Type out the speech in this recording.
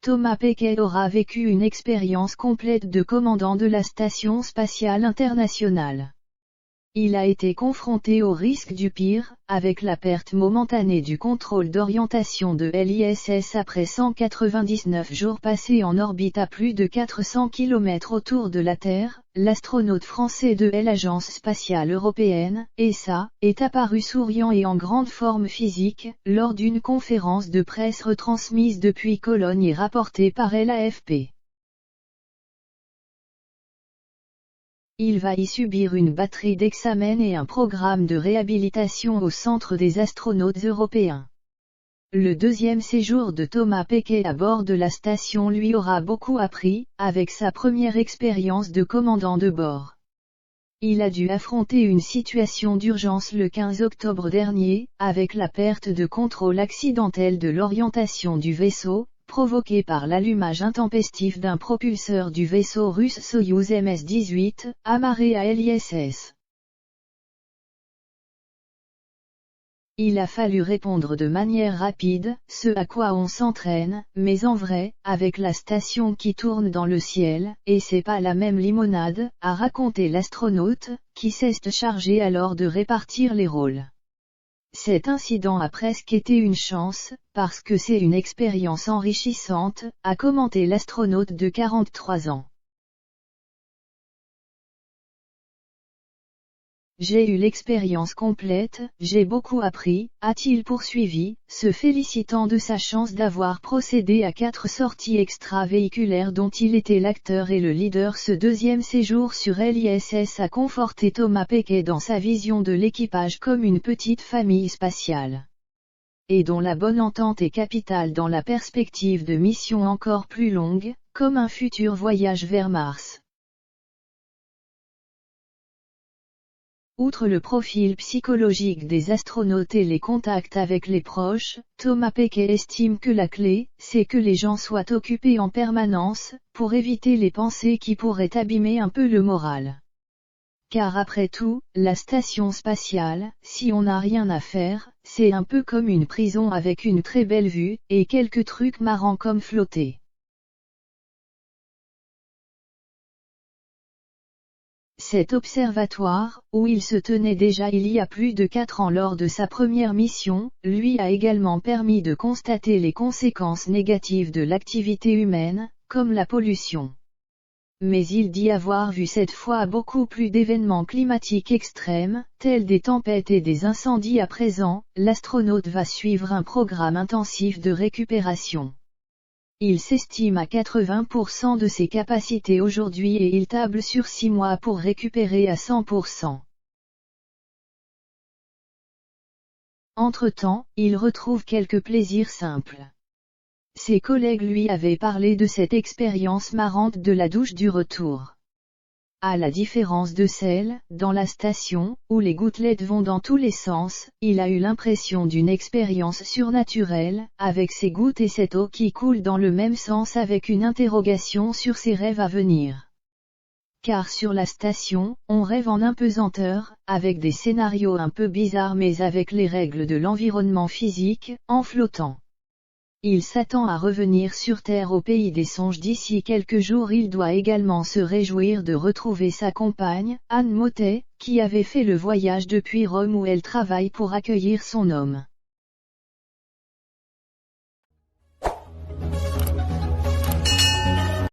Thomas Pesquet aura vécu une expérience complète de commandant de la Station spatiale internationale. Il a été confronté au risque du pire, avec la perte momentanée du contrôle d'orientation de l'ISS après 199 jours passés en orbite à plus de 400 km autour de la Terre. L'astronaute français de l'Agence spatiale européenne, ESA, est apparu souriant et en grande forme physique, lors d'une conférence de presse retransmise depuis Cologne et rapportée par l'AFP. Il va y subir une batterie d'examens et un programme de réhabilitation au Centre des astronautes européens. Le deuxième séjour de Thomas Pesquet à bord de la station lui aura beaucoup appris, avec sa première expérience de commandant de bord. Il a dû affronter une situation d'urgence le 15 octobre dernier, avec la perte de contrôle accidentelle de l'orientation du vaisseau, provoquée par l'allumage intempestif d'un propulseur du vaisseau russe Soyouz MS-18, amarré à l'ISS. Il a fallu répondre de manière rapide, ce à quoi on s'entraîne, mais en vrai, avec la station qui tourne dans le ciel, et c'est pas la même limonade, a raconté l'astronaute, qui s'est chargé alors de répartir les rôles. Cet incident a presque été une chance, parce que c'est une expérience enrichissante, a commenté l'astronaute de 43 ans. J'ai eu l'expérience complète, j'ai beaucoup appris, a-t-il poursuivi, se félicitant de sa chance d'avoir procédé à 4 sorties extravéhiculaires dont il était l'acteur et le leader. Ce deuxième séjour sur l'ISS a conforté Thomas Pesquet dans sa vision de l'équipage comme une petite famille spatiale. Et dont la bonne entente est capitale dans la perspective de missions encore plus longues, comme un futur voyage vers Mars. Outre le profil psychologique des astronautes et les contacts avec les proches, Thomas Pesquet estime que la clé, c'est que les gens soient occupés en permanence, pour éviter les pensées qui pourraient abîmer un peu le moral. Car après tout, la station spatiale, si on n'a rien à faire, c'est un peu comme une prison avec une très belle vue, et quelques trucs marrants comme flotter. Cet observatoire, où il se tenait déjà il y a plus de 4 ans lors de sa première mission, lui a également permis de constater les conséquences négatives de l'activité humaine, comme la pollution. Mais il dit avoir vu cette fois beaucoup plus d'événements climatiques extrêmes, tels des tempêtes et des incendies à présent. L'astronaute va suivre un programme intensif de récupération. Il s'estime à 80% de ses capacités aujourd'hui et il table sur 6 mois pour récupérer à 100%. Entre-temps, il retrouve quelques plaisirs simples. Ses collègues lui avaient parlé de cette expérience marrante de la douche du retour. À la différence de celle, dans la station, où les gouttelettes vont dans tous les sens, il a eu l'impression d'une expérience surnaturelle, avec ces gouttes et cette eau qui coule dans le même sens avec une interrogation sur ses rêves à venir. Car sur la station, on rêve en impesanteur, avec des scénarios un peu bizarres mais avec les règles de l'environnement physique, en flottant. Il s'attend à revenir sur Terre au pays des songes d'ici quelques jours. Il doit également se réjouir de retrouver sa compagne, Anne Mottet, qui avait fait le voyage depuis Rome où elle travaille pour accueillir son homme.